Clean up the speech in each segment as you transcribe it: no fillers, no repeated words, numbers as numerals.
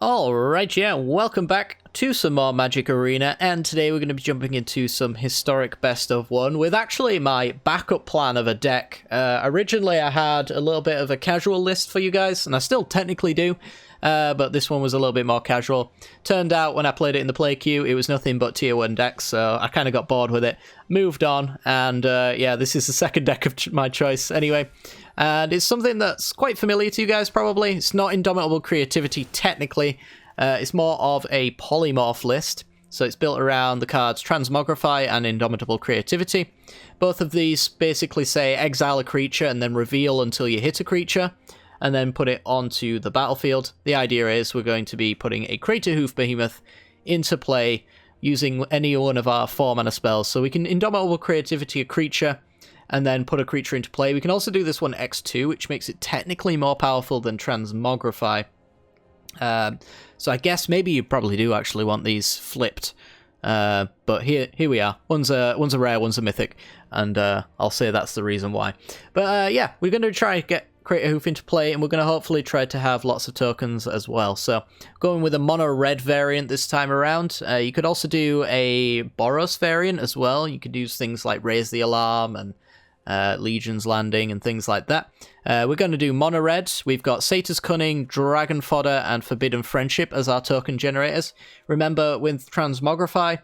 Alright, yeah, welcome back to some more Magic Arena, and today we're going to be jumping into some historic best of one with actually my backup plan of a deck. Originally I had a little bit of a casual list for you guys, and I still technically do, but this one was a little bit more casual. Turned out when I played it in the play queue, it was nothing but tier 1 decks, so I kind of got bored with it, moved on, and yeah, this is the second deck of my choice anyway. And it's something that's quite familiar to you guys, probably. It's not Indomitable Creativity, technically. It's more of a Polymorph list. So it's built around the cards Transmogrify and Indomitable Creativity. Both of these basically say exile a creature and then reveal until you hit a creature, and then put it onto the battlefield. The idea is we're going to be putting a Crater Hoof Behemoth into play using any one of our 4-mana spells. So we can Indomitable Creativity a creature, and then put a creature into play. We can also do this one X2, which makes it technically more powerful than Transmogrify. So I guess maybe you probably do actually want these flipped. But here we are. One's a rare, one's a mythic, and I'll say that's the reason why. But yeah, we're going to try to get Crater Hoof into play, and we're going to hopefully try to have lots of tokens as well. So going with a mono red variant this time around. You could also do a Boros variant as well. You could use things like Raise the Alarm and Legion's Landing and things like that. We're going to do mono red. We've got Satyr's Cunning, Dragon Fodder, and Forbidden Friendship as our token generators. Remember, with Transmogrify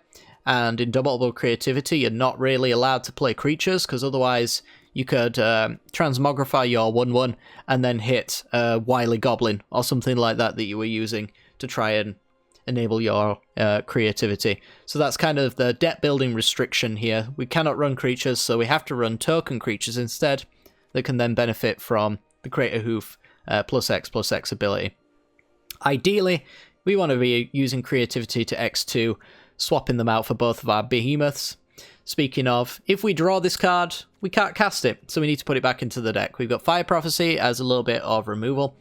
and Indomitable Creativity, you're not really allowed to play creatures, because otherwise you could Transmogrify your 1/1 and then hit a Wily Goblin or something like that that you were using to try and enable your creativity. So that's kind of the deck building restriction here. We cannot run creatures, so we have to run token creatures instead that can then benefit from the Crater Hoof +X ability. Ideally, we want to be using creativity to X2, swapping them out for both of our behemoths. Speaking of, if we draw this card, we can't cast it, so we need to put it back into the deck. We've got Fire Prophecy as a little bit of removal.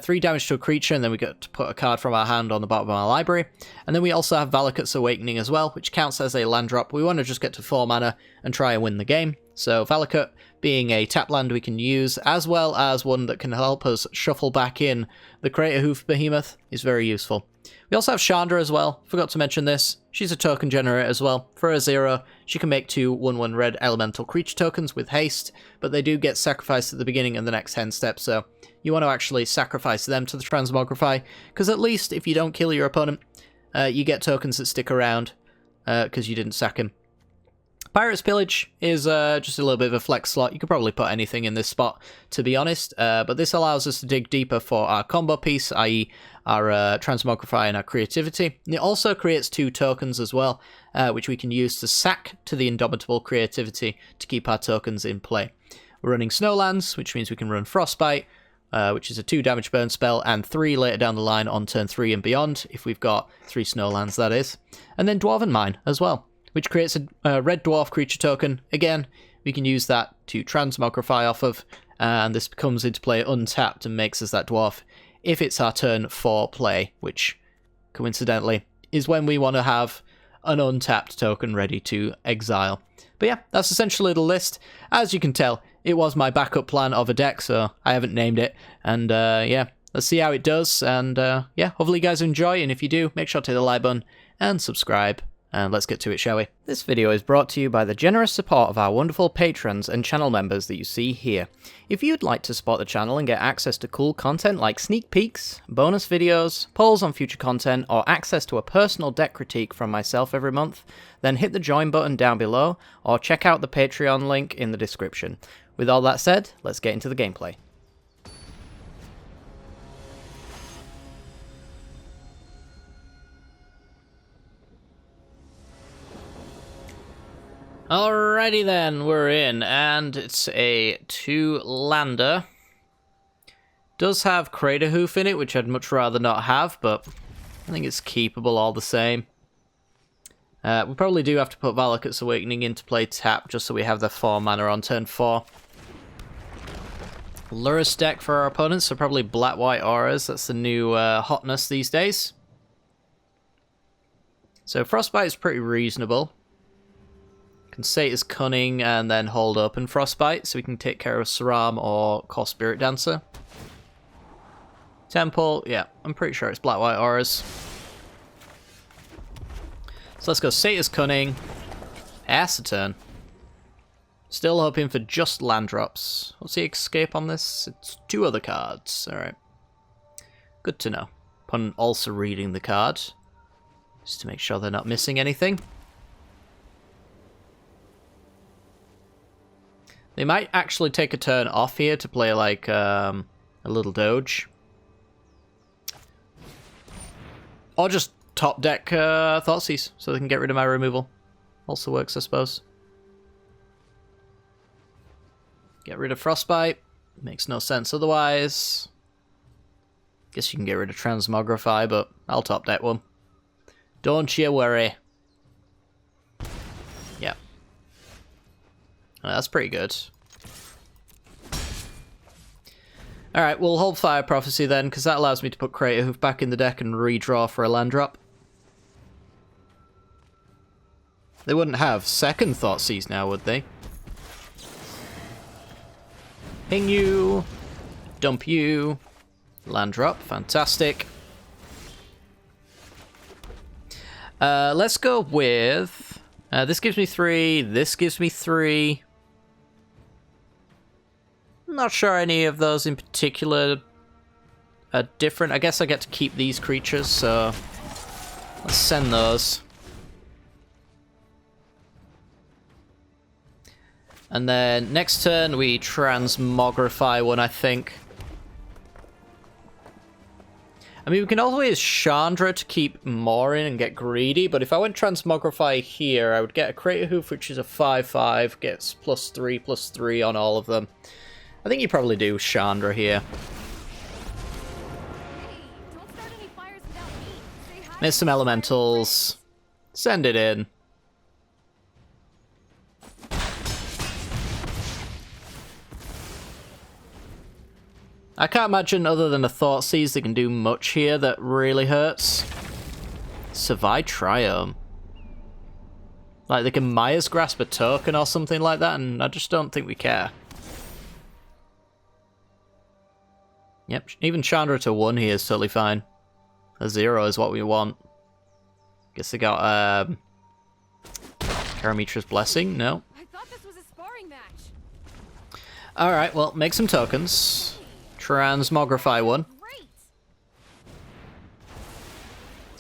3 damage to a creature, and then we get to put a card from our hand on the bottom of our library. And then we also have Valakut's Awakening as well, which counts as a land drop. We want to just get to 4 mana and try and win the game. So Valakut being a tap land we can use, as well as one that can help us shuffle back in the Crater Hoof Behemoth, is very useful. We also have Chandra as well. Forgot to mention this. She's a token generator as well. For a 0, she can make 2 1/1 red elemental creature tokens with haste, but they do get sacrificed at the beginning of the next 10 steps, so you want to actually sacrifice them to the Transmogrify, because at least if you don't kill your opponent, you get tokens that stick around, because you didn't sack him. Pirate's Pillage is just a little bit of a flex slot. You could probably put anything in this spot, to be honest, but this allows us to dig deeper for our combo piece, i.e. our Transmogrify and our Creativity. And it also creates 2 tokens as well, which we can use to sack to the Indomitable Creativity to keep our tokens in play. We're running Snowlands, which means we can run Frostbite, which is a 2 damage burn spell, and 3 later down the line on turn 3 and beyond, if we've got 3 Snowlands, that is. And then Dwarven Mine as well, which creates a red dwarf creature token. Again, we can use that to Transmogrify off of, and this comes into play untapped and makes us that dwarf if it's our turn for play, which, coincidentally, is when we want to have an untapped token ready to exile. But yeah, that's essentially the list. As you can tell, it was my backup plan of a deck, so I haven't named it, and yeah, let's see how it does, and yeah, hopefully you guys enjoy, and if you do, make sure to hit the like button and subscribe. And let's get to it, shall we? This video is brought to you by the generous support of our wonderful patrons and channel members that you see here. If you'd like to support the channel and get access to cool content like sneak peeks, bonus videos, polls on future content, or access to a personal deck critique from myself every month, then hit the join button down below, or check out the Patreon link in the description. With all that said, let's get into the gameplay. Alrighty then, we're in, and it's a 2-lander. Does have Crater Hoof in it, which I'd much rather not have, but I think it's keepable all the same. We probably do have to put Valakut's Awakening into play tap, just so we have the 4 mana on turn 4. Lurrus deck for our opponents, so probably black-white auras. That's the new hotness these days. So Frostbite is pretty reasonable. Can Satyr's Cunning and then hold open Frostbite, so we can take care of Saram or Core Spirit Dancer. Temple, yeah, I'm pretty sure it's black-white auras. So let's go Satyrs Cunning. Turn. Still hoping for just land drops. What's the escape on this? It's 2 other cards. Alright. Good to know. Upon also reading the card. Just to make sure they're not missing anything. They might actually take a turn off here to play like a little doge. Or just top deck Thoughtseize so they can get rid of my removal. Also works, I suppose. Get rid of Frostbite. Makes no sense otherwise. Guess you can get rid of Transmogrify, but I'll top deck one. Don't you worry. Yeah. That's pretty good. Alright, we'll hold Fire Prophecy then, because that allows me to put Crater Hoof back in the deck and redraw for a land drop. They wouldn't have second Thoughtseize now, would they? Ping you. Dump you. Land drop. Fantastic. Let's go with... this gives me 3. This gives me 3. Not sure any of those in particular are different. I guess I get to keep these creatures, so let's send those. And then next turn we Transmogrify one, I think. I mean, we can always Chandra to keep more in and get greedy, but if I went Transmogrify here, I would get a Crater Hoof, which is a 5/5, gets +3/+3 on all of them. I think you probably do Chandra here. Miss some elementals. Send it in. I can't imagine other than a Thoughtseize that can do much here that really hurts. Survive Triome. Like they can Maya's Grasp a token or something like that, and I just don't think we care. Yep, even Chandra to 1 here is totally fine. A 0 is what we want. Guess they got Karamitra's Blessing? No. I thought this was a sparring match. Alright, well, make some tokens. Transmogrify one. Great.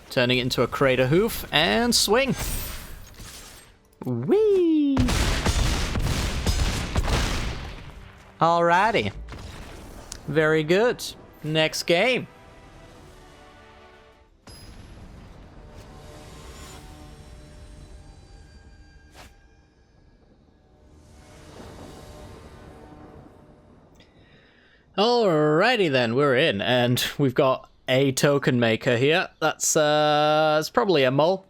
Turning it into a Crater Hoof and swing. Whee! Alrighty. Very good. Next game. Alrighty then, we're in, and we've got a token maker here. That's it's probably a mole.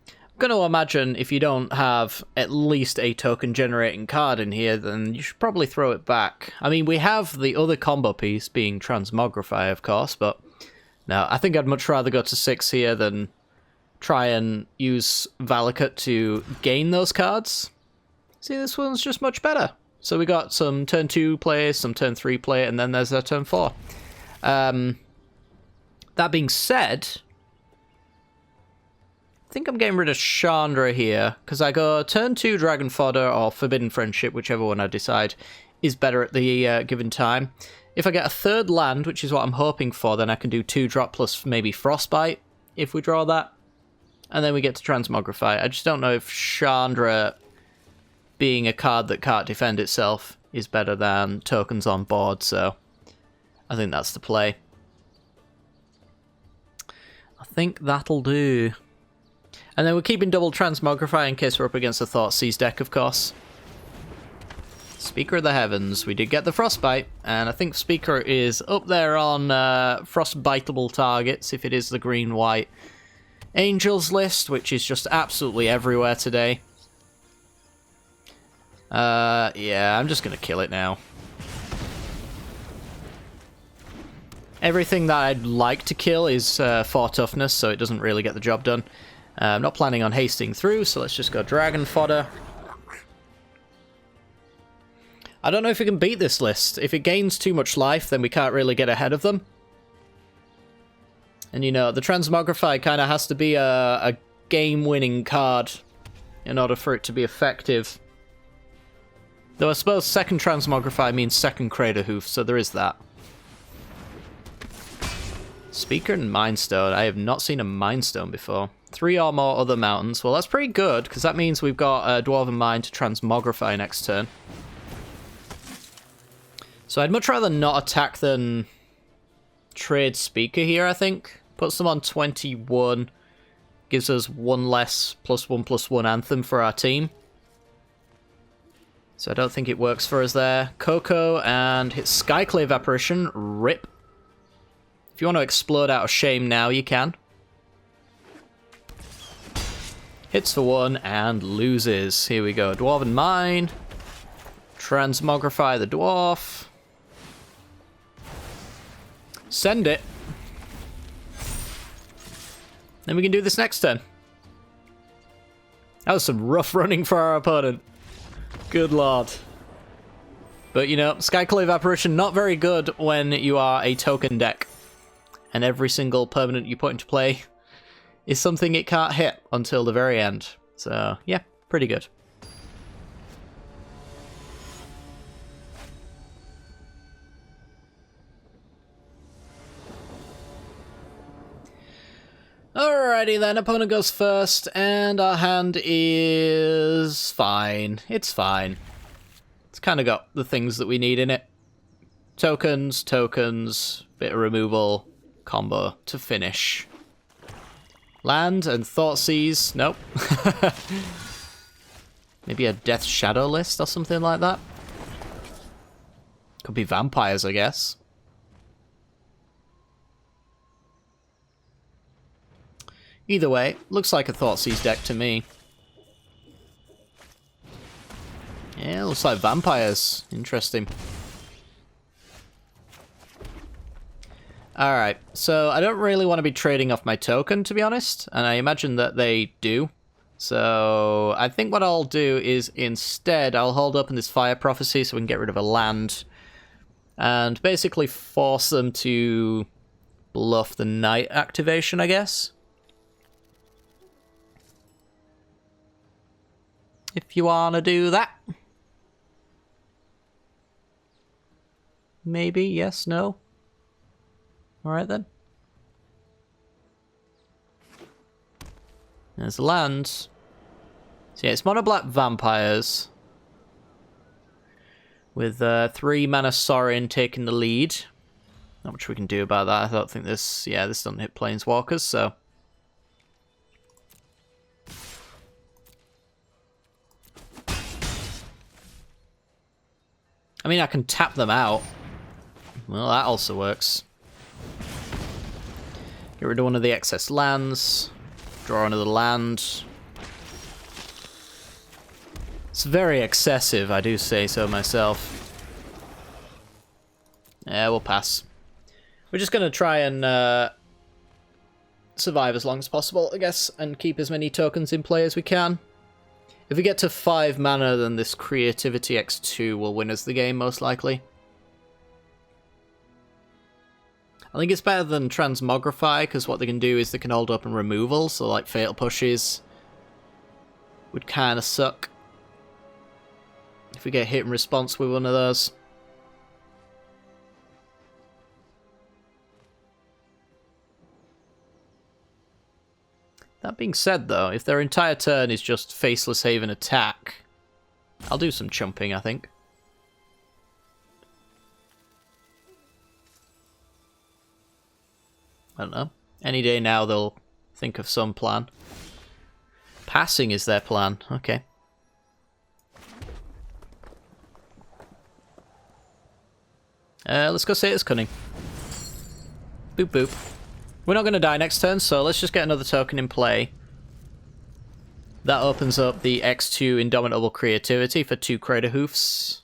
I'm going to imagine if you don't have at least a token generating card in here, then you should probably throw it back. I mean, we have the other combo piece being Transmogrify, of course, but no, I think I'd much rather go to 6 here than try and use Valakut to gain those cards. See, this one's just much better. So we got some turn 2 play, some turn 3 play, and then there's our turn 4. That being said, I think I'm getting rid of Chandra here, because I go turn 2 Dragon Fodder or Forbidden Friendship, whichever one I decide is better at the given time. If I get a third land, which is what I'm hoping for, then I can do 2-drop plus maybe Frostbite, if we draw that. And then we get to Transmogrify. I just don't know if Chandra, being a card that can't defend itself, is better than tokens on board, so I think that's the play. I think that'll do. And then we're keeping double Transmogrify in case we're up against a Thoughtseize deck, of course. Speaker of the Heavens. We did get the Frostbite, and I think Speaker is up there on Frostbiteable targets if it is the green-white Angels list, which is just absolutely everywhere today. Yeah, I'm just gonna kill it now. Everything that I'd like to kill is 4 toughness, so it doesn't really get the job done. I'm not planning on hasting through, so let's just go Dragon Fodder. I don't know if we can beat this list. If it gains too much life, then we can't really get ahead of them. And you know, the Transmogrify kind of has to be a game-winning card in order for it to be effective. Though I suppose second Transmogrify means second Crater Hoof, so there is that. Speaker and Mind Stone. I have not seen a Mind Stone before. 3 or more other mountains. Well, that's pretty good, because that means we've got a Dwarven Mind to Transmogrify next turn. So I'd much rather not attack than trade Speaker here, I think. Puts them on 21. Gives us 1 less +1/+1 Anthem for our team. So I don't think it works for us there. Coco and hits Skyclave Apparition. Rip. If you want to explode out of shame now, you can. Hits for 1 and loses. Here we go. Dwarven Mine. Transmogrify the Dwarf. Send it. Then we can do this next turn. That was some rough running for our opponent. Good lord. But you know, Skyclave Apparition not very good when you are a token deck. And every single permanent you put into play is something it can't hit until the very end. So, yeah, pretty good. Alrighty then, opponent goes first, and our hand is fine. It's fine. It's kind of got the things that we need in it. Tokens, bit of removal, combo to finish. Land and Thoughtseize. Nope. Maybe a Death Shadow list or something like that. Could be vampires, I guess. Either way, looks like a Thoughtseize deck to me. Yeah, looks like vampires. Interesting. Alright, so I don't really want to be trading off my token, to be honest, and I imagine that they do. So I think what I'll do is instead I'll hold up in this Fire Prophecy so we can get rid of a land, and basically force them to bluff the Night activation, I guess. If you want to do that. Maybe, yes, no. Alright then. There's land. So yeah, it's mono black vampires. With 3 mana Sorin taking the lead. Not much we can do about that. I don't think this... Yeah, this doesn't hit planeswalkers, so... I mean, I can tap them out. Well, that also works. Get rid of one of the excess lands. Draw another land. It's very excessive, I do say so myself. Yeah, we'll pass. We're just going to try and survive as long as possible, I guess, and keep as many tokens in play as we can. If we get to 5 mana, then this Creativity X2 will win us the game, most likely. I think it's better than Transmogrify, because what they can do is they can hold up and removal, so like Fatal Pushes would kind of suck. If we get hit in response with one of those. That being said, though, if their entire turn is just Faceless Haven attack, I'll do some chumping, I think. I don't know. Any day now they'll think of some plan. Passing is their plan. Okay. Let's go Satyrs Cunning. Boop boop. We're not going to die next turn, so let's just get another token in play. That opens up the X2 Indomitable Creativity for 2 Crater Hoofs.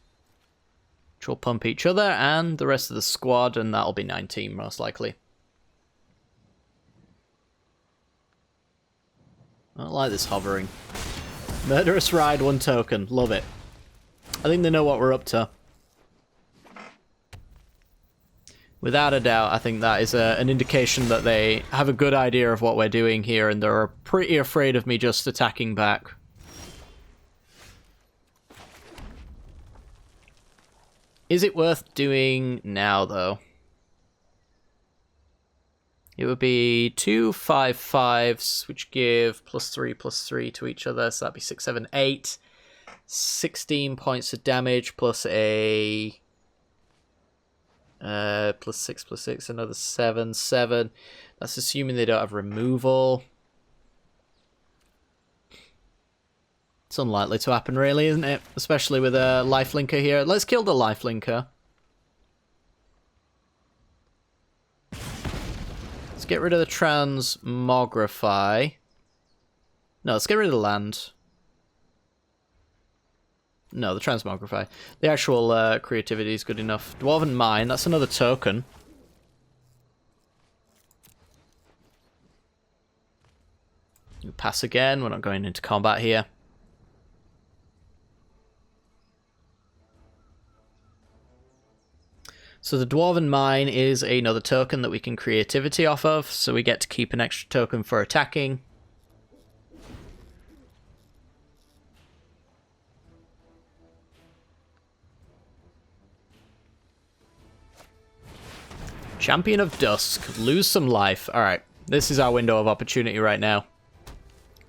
Which will pump each other, and the rest of the squad, and that'll be 19 most likely. I don't like this hovering. Murderous Ride, 1 token. Love it. I think they know what we're up to. Without a doubt, I think that is an indication that they have a good idea of what we're doing here, and they're pretty afraid of me just attacking back. Is it worth doing now, though? It would be 2 5/5s, which give +3/+3 to each other, so that'd be 6, 7, 8. 16 points of damage plus a +6/+6, another 7, 7. That's assuming they don't have removal. It's unlikely to happen, really, isn't it? Especially with a lifelinker here. Let's kill the lifelinker. Let's get rid of the transmogrify. No, let's get rid of the land. No, the transmogrify. The actual creativity is good enough. Dwarven Mine, that's another token. We pass again, we're not going into combat here. So the Dwarven Mine is another token that we can creativity off of, so we get to keep an extra token for attacking. Champion of Dusk, lose some life. Alright, this is our window of opportunity right now.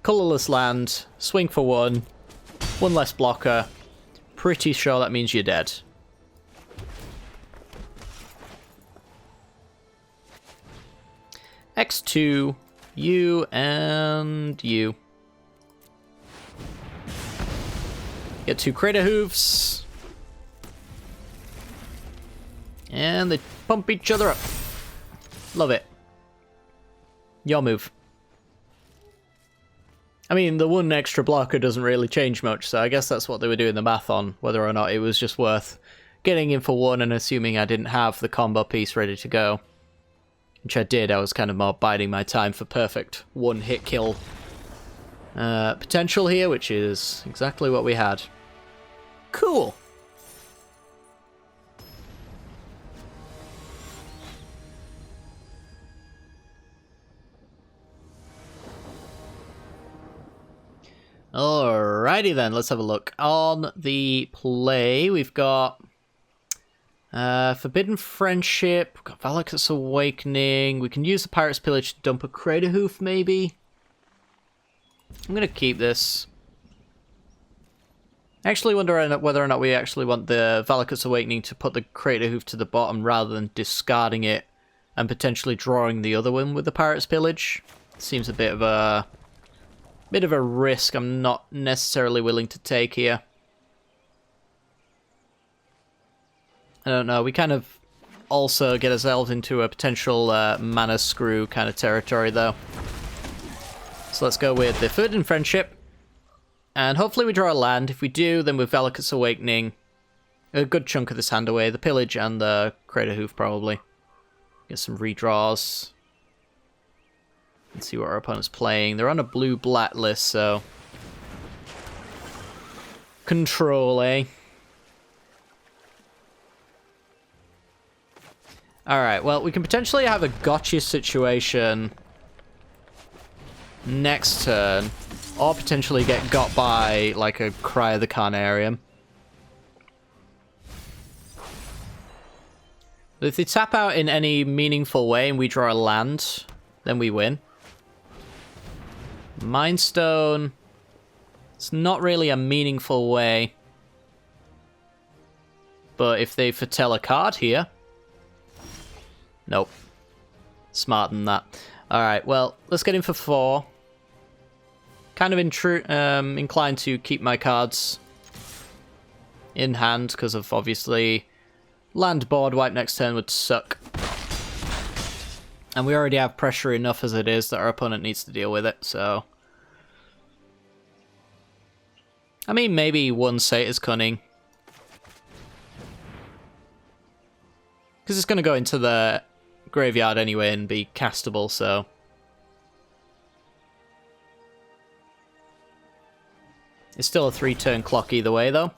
Colourless land, swing for one less blocker. Pretty sure that means you're dead. X2, you, and you. Get 2 Crater Hooves. And they pump each other up. Love it. Your move. I mean, the one extra blocker doesn't really change much, so I guess that's what they were doing the math on, whether or not it was just worth getting in for one and assuming I didn't have the combo piece ready to go. Which I did. I was kind of more biding my time for perfect one-hit kill potential here, which is exactly what we had. Cool. Alrighty then, let's have a look. On the play, we've got Forbidden Friendship, we've got Valakut's Awakening. We can use the Pirate's Pillage to dump a Crater Hoof, maybe. I'm going to keep this. I actually wonder whether or not we actually want the Valakut's Awakening to put the Crater Hoof to the bottom rather than discarding it and potentially drawing the other one with the Pirate's Pillage. Seems a bit of a risk I'm not necessarily willing to take here. I don't know, we kind of also get ourselves into a potential mana screw kind of territory though. So let's go with the Forbidden Friendship. And hopefully we draw a land. If we do, then with Valakut's Awakening, a good chunk of this hand away. The Pillage and the Crater Hoof probably. Get some redraws. Let's see what our opponent's playing. They're on a blue-black list, so... Control, eh? Alright, well, we can potentially have a gotcha situation next turn, or potentially get got by, like, a Cry of the Carnarium. But if they tap out in any meaningful way and we draw a land, then we win. Mind Stone. It's not really a meaningful way. But if they foretell a card here... Nope. Smarter than that. Alright, well, let's get in for 4. Kind of inclined to keep my cards in hand, because of, obviously, land board wipe next turn would suck. And we already have pressure enough as it is that our opponent needs to deal with it, so... I mean, maybe one Satyr's Cunning. Because it's going to go into the graveyard anyway and be castable, so... It's still a 3-turn clock either way, though.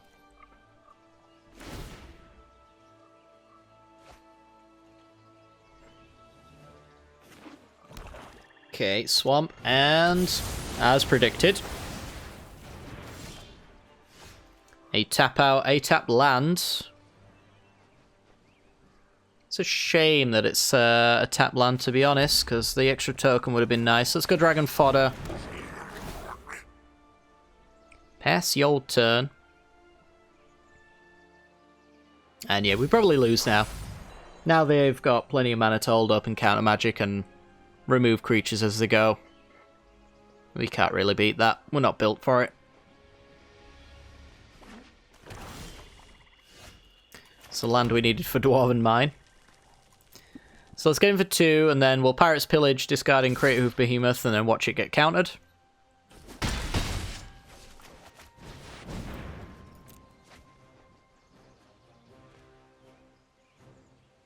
Okay, swamp, and as predicted, a tap out, a tap land. It's a shame that it's a tap land, to be honest, because the extra token would have been nice. Let's go dragon fodder. Pass your turn. And yeah, we probably lose now. Now they've got plenty of mana to hold up and counter magic and remove creatures as they go. We can't really beat that. We're not built for it. It's the land we needed for Dwarven Mine. So let's get in for 2, and then we'll Pirate's Pillage, discarding Crater Hoof Behemoth, and then watch it get countered.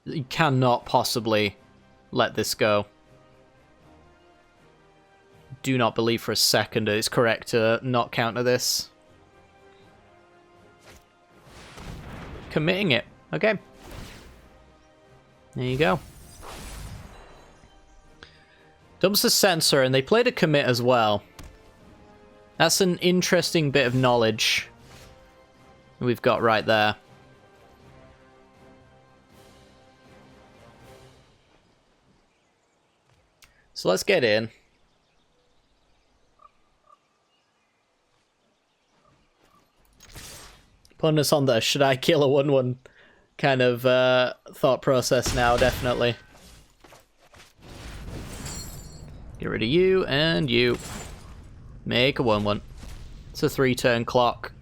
You cannot possibly let this go. Do not believe for a second that it's correct to not counter this. Committing it. Okay. There you go. Dumps the sensor, and they played a commit as well. That's an interesting bit of knowledge we've got right there. So let's get in. Putting us on the should I kill a 1/1 kind of thought process now, definitely. Get rid of you and you. Make a 1/1. It's a 3-turn clock.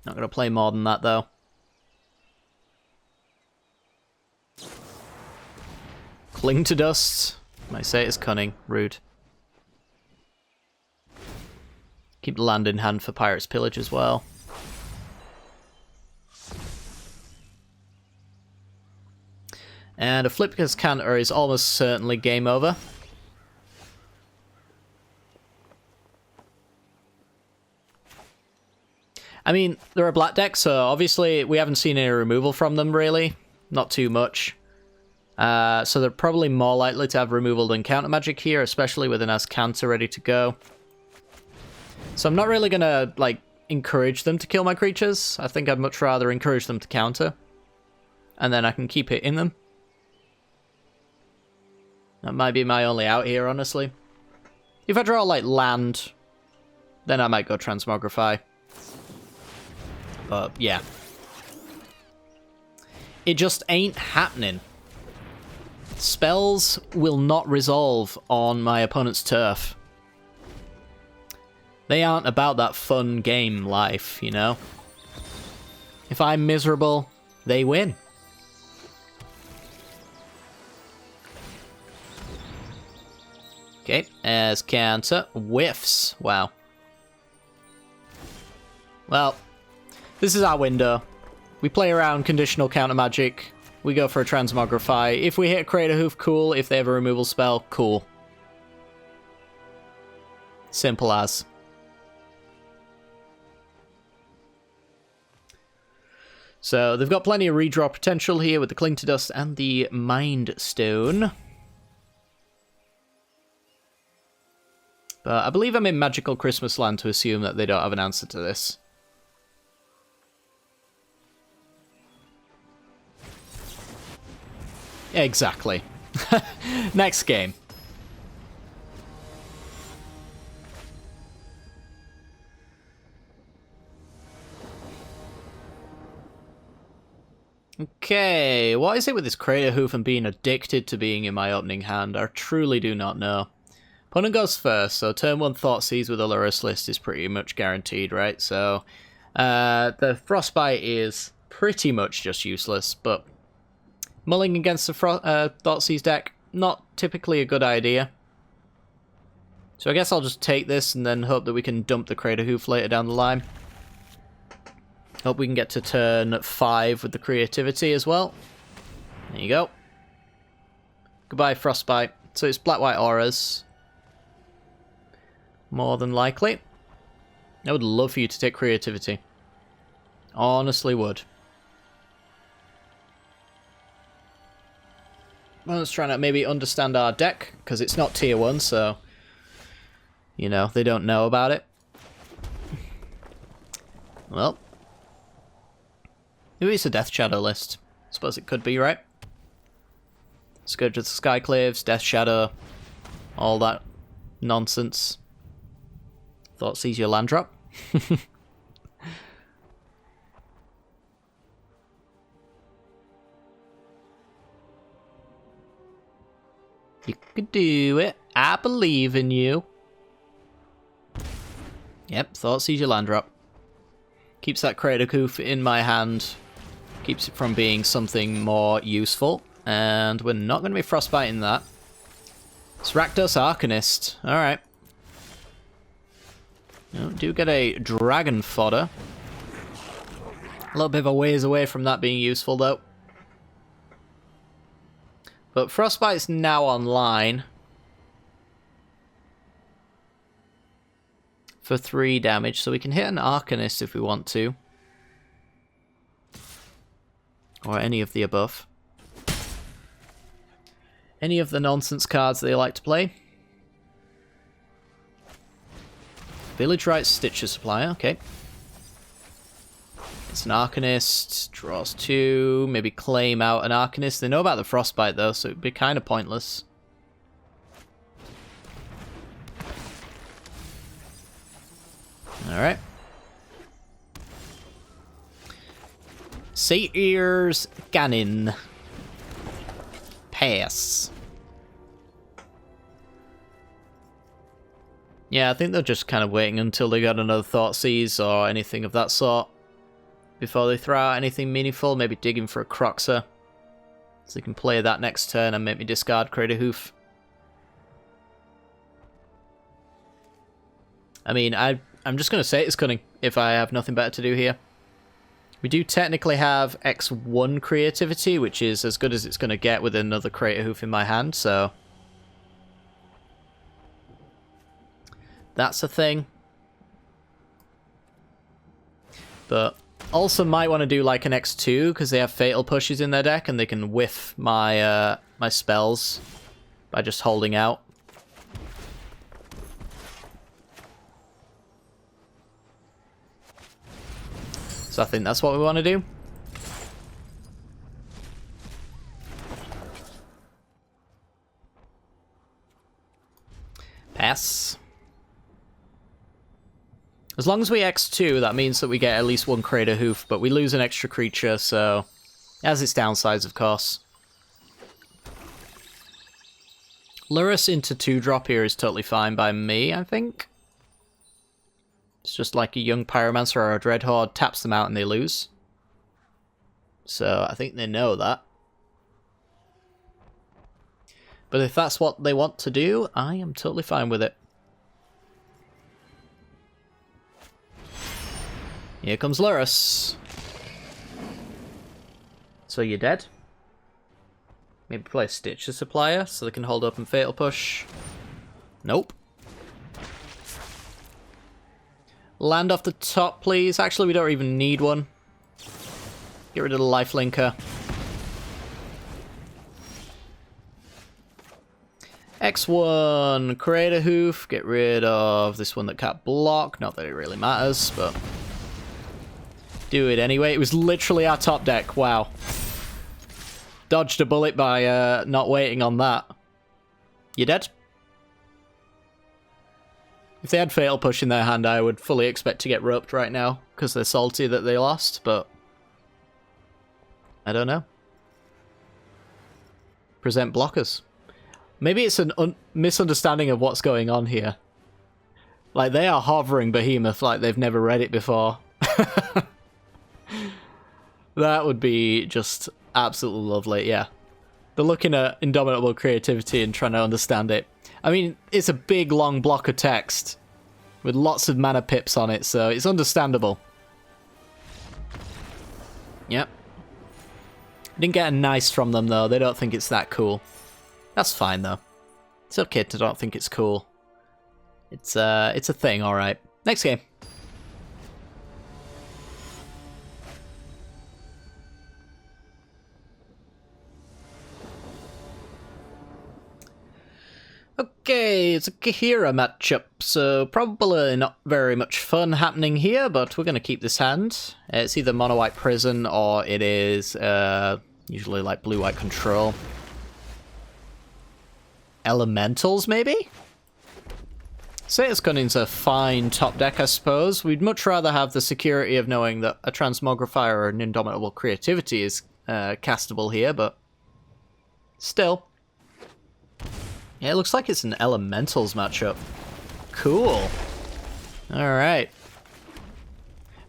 Not going to play more than that, though. Cling to dust. Might say it's cunning. Rude. Keep the land in hand for Pirate's Pillage as well. And a Flipper's counter is almost certainly game over. I mean, they're a black deck, so obviously we haven't seen any removal from them, really. Not too much. So they're probably more likely to have removal than counter magic here, especially with an Azcanta ready to go. So I'm not really going to, like, encourage them to kill my creatures. I think I'd much rather encourage them to counter. And then I can keep hitting them. That might be my only out here, honestly. If I draw, like, land, then I might go Transmogrify. But, yeah. It just ain't happening. Spells will not resolve on my opponent's turf. They aren't about that fun game life, you know? If I'm miserable, they win. Okay, as counter, whiffs. Wow. Well, this is our window. We play around conditional counter magic. We go for a Transmogrify. If we hit a Crater Hoof, cool. If they have a removal spell, cool. Simple as. So they've got plenty of redraw potential here with the Cling to Dust and the Mind Stone. But I believe I'm in Magical Christmas Land to assume that they don't have an answer to this. Exactly. Next game. Okay, what is it with this Crater Hoof and being addicted to being in my opening hand? I truly do not know. Opponent goes first, so turn 1 Thoughtseize with a Lurrus list is pretty much guaranteed, right? So the Frostbite is pretty much just useless, but mulling against the Thoughtseize deck, not typically a good idea. So I guess I'll just take this and then hope that we can dump the Crater Hoof later down the line. Hope we can get to turn 5 with the creativity as well. There you go. Goodbye, Frostbite. So it's black-white auras. More than likely. I would love for you to take creativity. Honestly would. Let's try to maybe understand our deck, because it's not tier 1, so, you know, they don't know about it. Well, maybe it's a Death Shadow list. I suppose it could be, right? Scourge of the Skyclaves, Death Shadow, all that nonsense. Thought sees your land drop. You could do it. I believe in you. Yep, thought sees your land drop. Keeps that Crater Hoof in my hand. Keeps it from being something more useful. And we're not going to be frostbiting that. It's Rakdos Arcanist. Alright. Do get a Dragon Fodder. A little bit of a ways away from that being useful, though. But Frostbite's now online. For 3 damage, so we can hit an Arcanist if we want to. Or any of the above. Any of the nonsense cards they like to play. Village Rites Stitcher Supplier, okay. It's an Arcanist, draws 2, maybe claim out an Arcanist. They know about the Frostbite though, so it'd be kind of pointless. Alright. Satyr's Ganon. Pass. Yeah, I think they're just kind of waiting until they got another Thoughtseize or anything of that sort before they throw out anything meaningful. Maybe digging for a Croxer, so they can play that next turn and make me discard Crater Hoof. I mean, I'm just going to say it's cunning if I have nothing better to do here. We do technically have X1 creativity, which is as good as it's going to get with another Crater Hoof in my hand, so that's a thing. But also might want to do like an X2, because they have Fatal Pushes in their deck, and they can whiff my my spells by just holding out. So I think that's what we want to do. Pass. As long as we X2, that means that we get at least 1 Crater Hoof, but we lose an extra creature, so it has its downsides, of course. Lurrus into 2-drop here is totally fine by me, I think. It's just like a young Pyromancer or a Dreadhorde taps them out and they lose. So I think they know that. But if that's what they want to do, I am totally fine with it. Here comes Lurrus. So you're dead? Maybe play a Stitcher Supplier so they can hold up and Fatal Push. Nope. Land off the top, please. Actually, we don't even need one. Get rid of the Lifelinker. X1, Crater Hoof. Get rid of this one that can't block. Not that it really matters, but do it anyway. It was literally our top deck. Wow. Dodged a bullet by not waiting on that. You dead? If they had Fatal Push in their hand, I would fully expect to get roped right now, because they're salty that they lost, but I don't know. Present blockers. Maybe it's an misunderstanding of what's going on here. Like, they are hovering Behemoth like they've never read it before. That would be just absolutely lovely, yeah. They're looking at Indomitable Creativity and trying to understand it. I mean, it's a big, long block of text with lots of mana pips on it, so it's understandable. Yep. Didn't get a nice from them, though. They don't think it's that cool. That's fine, though. It's okay to not think it's cool. It's a thing, alright. Next game. Okay, it's a Kahira matchup, so probably not very much fun happening here, but we're going to keep this hand. It's either mono-white prison or it is usually like blue-white control. Elementals, maybe? Satyrs Cunning's a fine top deck, I suppose. We'd much rather have the security of knowing that a Transmogrifier or an Indomitable Creativity is castable here, but still. Yeah, it looks like it's an Elementals matchup. Cool. Alright.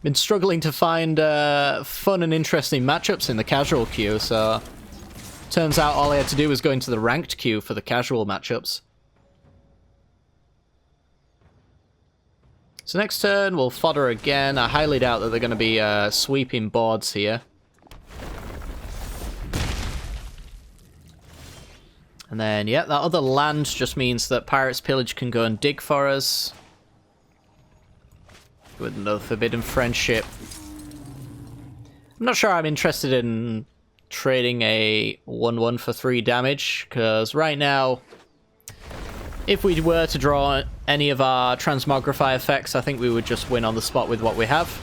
Been struggling to find fun and interesting matchups in the casual queue, so turns out all I had to do was go into the ranked queue for the casual matchups. So next turn, we'll fodder again. I highly doubt that they're going to be sweeping boards here. And then, yeah, that other land just means that Pirate's Pillage can go and dig for us. With another Forbidden Friendship. I'm not sure I'm interested in trading a 1-1 for 3 damage, because right now, if we were to draw any of our Transmogrify effects, I think we would just win on the spot with what we have.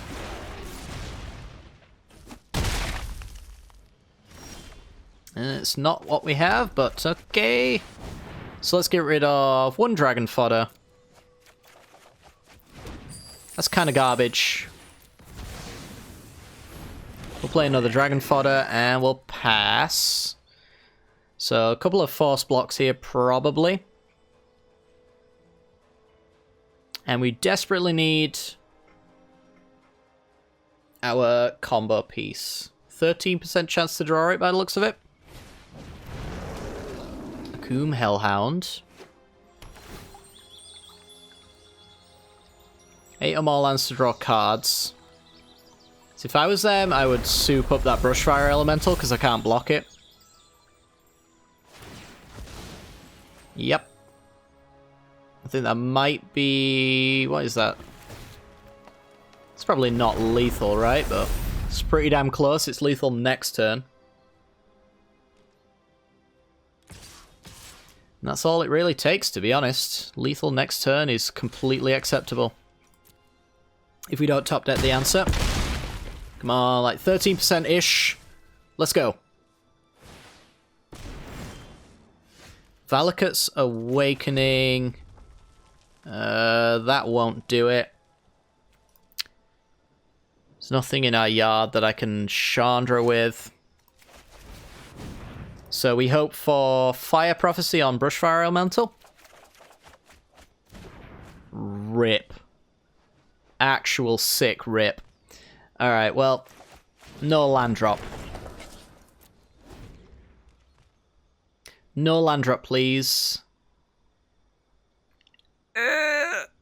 And it's not what we have, but okay. So let's get rid of 1 Dragon Fodder. That's kind of garbage. We'll play another Dragon Fodder and we'll pass. So a couple of force blocks here, probably. And we desperately need our combo piece. 13% chance to draw it by the looks of it. Coom Hellhound. 8 or more lands to draw cards. So if I was them, I would soup up that Brushfire Elemental because I can't block it. Yep. I think that might be... what is that? It's probably not lethal, right? But it's pretty damn close. It's lethal next turn. And that's all it really takes, to be honest. Lethal next turn is completely acceptable. If we don't top deck the answer. Come on, like 13%-ish. Let's go. Valakut's Awakening. That won't do it. There's nothing in our yard that I can Chandra with. So we hope for Fire Prophecy on Brushfire Elemental. Rip. Actual sick rip. Alright, well, no land drop. No land drop, please.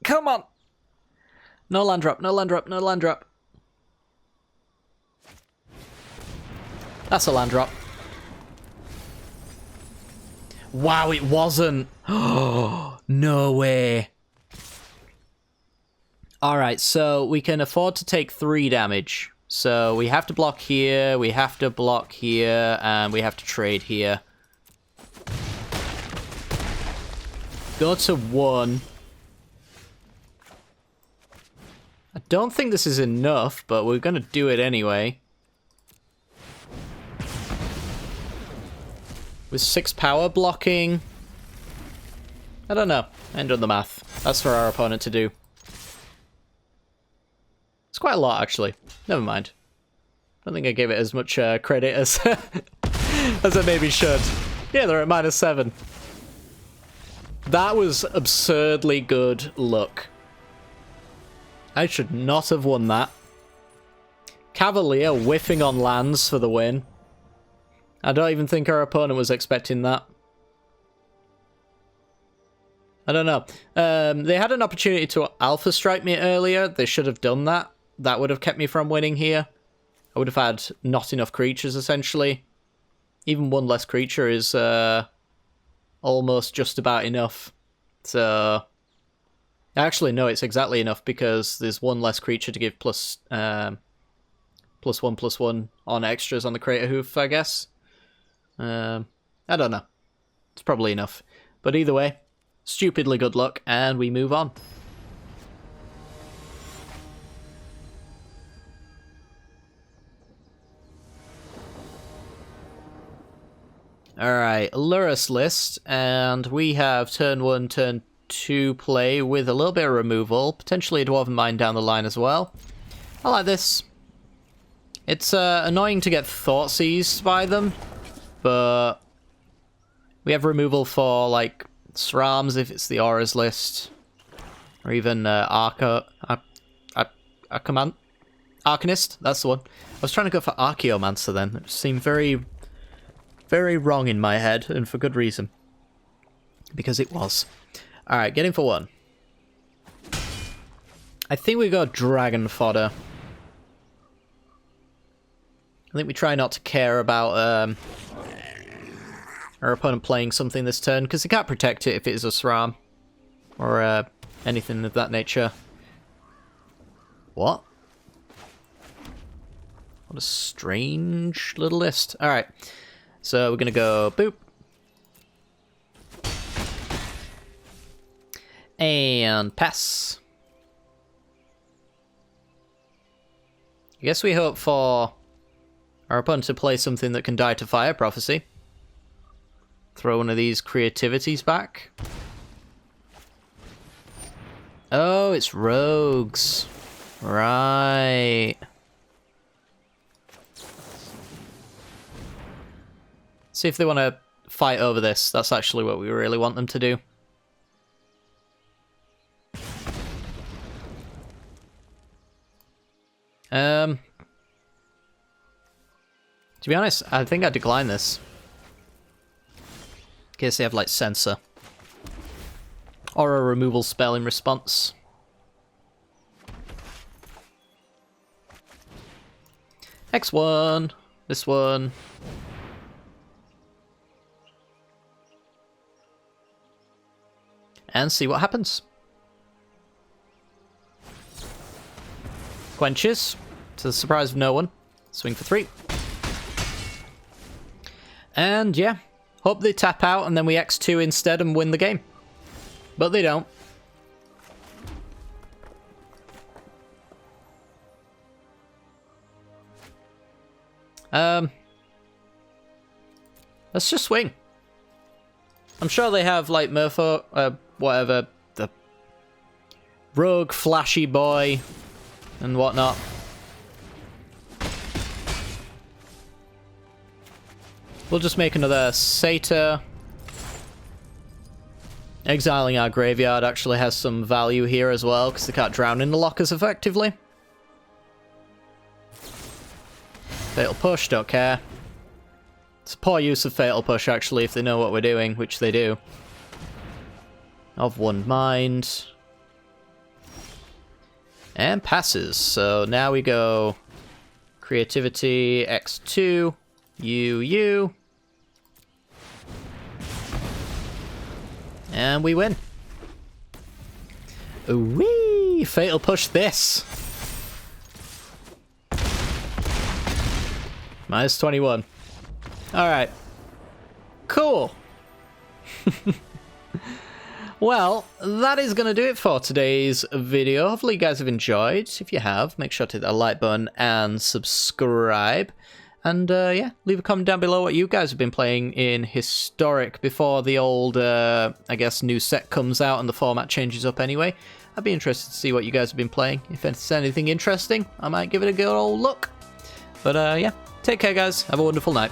Come on! No land drop, no land drop, no land drop. That's a land drop. Wow, it wasn't. Oh, no way. Alright, so we can afford to take 3 damage. So we have to block here, we have to block here, and we have to trade here. Go to 1. I don't think this is enough, but we're going to do it anyway. With 6 power blocking. I don't know. I ain't done the math. That's for our opponent to do. It's quite a lot, actually. Never mind. I don't think I gave it as much credit as, as I maybe should. Yeah, they're at -7. That was absurdly good luck. I should not have won that. Cavalier whiffing on lands for the win. I don't even think our opponent was expecting that. I don't know. They had an opportunity to Alpha Strike me earlier. They should have done that. That would have kept me from winning here. I would have had not enough creatures, essentially. Even 1 less creature is almost just about enough. So... actually, no, it's exactly enough because there's 1 less creature to give +1/+1 on extras on the Crater Hoof, I guess. I don't know. It's probably enough. But either way, stupidly good luck, and we move on. Alright, Lurus list, and we have turn 1, turn 2 play with a little bit of removal, potentially a Dwarven Mine down the line as well. I like this. It's annoying to get thought seized by them, but we have removal for, like, SRAMs if it's the Auras list, or even Arcanist, that's the one. I was trying to go for Archaeomancer then. It seemed very wrong in my head, and for good reason. Because it was. Alright, get in for 1. I think we got Dragon Fodder. I think we try not to care about our opponent playing something this turn, because he can't protect it if it is a SRAM. Or anything of that nature. What? What a strange little list. Alright. So we're going to go boop. And pass. I guess we hope for our opponent to play something that can die to Fire Prophecy. Throw one of these creativities back. Oh, it's rogues. Right. See if they want to fight over this. That's actually what we really want them to do. To be honest, I think I decline this. In case they have, like, Censor. Or a removal spell in response. X1. This one. And see what happens. Quenches, to the surprise of no one. Swing for 3. And yeah, hope they tap out and then we X2 instead and win the game. But they don't. Let's just swing. I'm sure they have, like, Murpho, whatever, the rogue flashy boy and whatnot. We'll just make another Satyr. Exiling our graveyard actually has some value here as well, because they can't drown in the lockers effectively. Fatal Push, don't care. It's a poor use of Fatal Push, actually, if they know what we're doing, which they do. Of one mind. And passes. So now we go Creativity, X2, U. And we win. Whee! Fatal Push this. Minus 21. Alright. Cool. Well, that is going to do it for today's video. Hopefully you guys have enjoyed. If you have, make sure to hit that like button and subscribe. And yeah, leave a comment down below what you guys have been playing in Historic before the old, I guess, new set comes out and the format changes up anyway. I'd be interested to see what you guys have been playing. If it's anything interesting, I might give it a good old look. But yeah, take care guys. Have a wonderful night.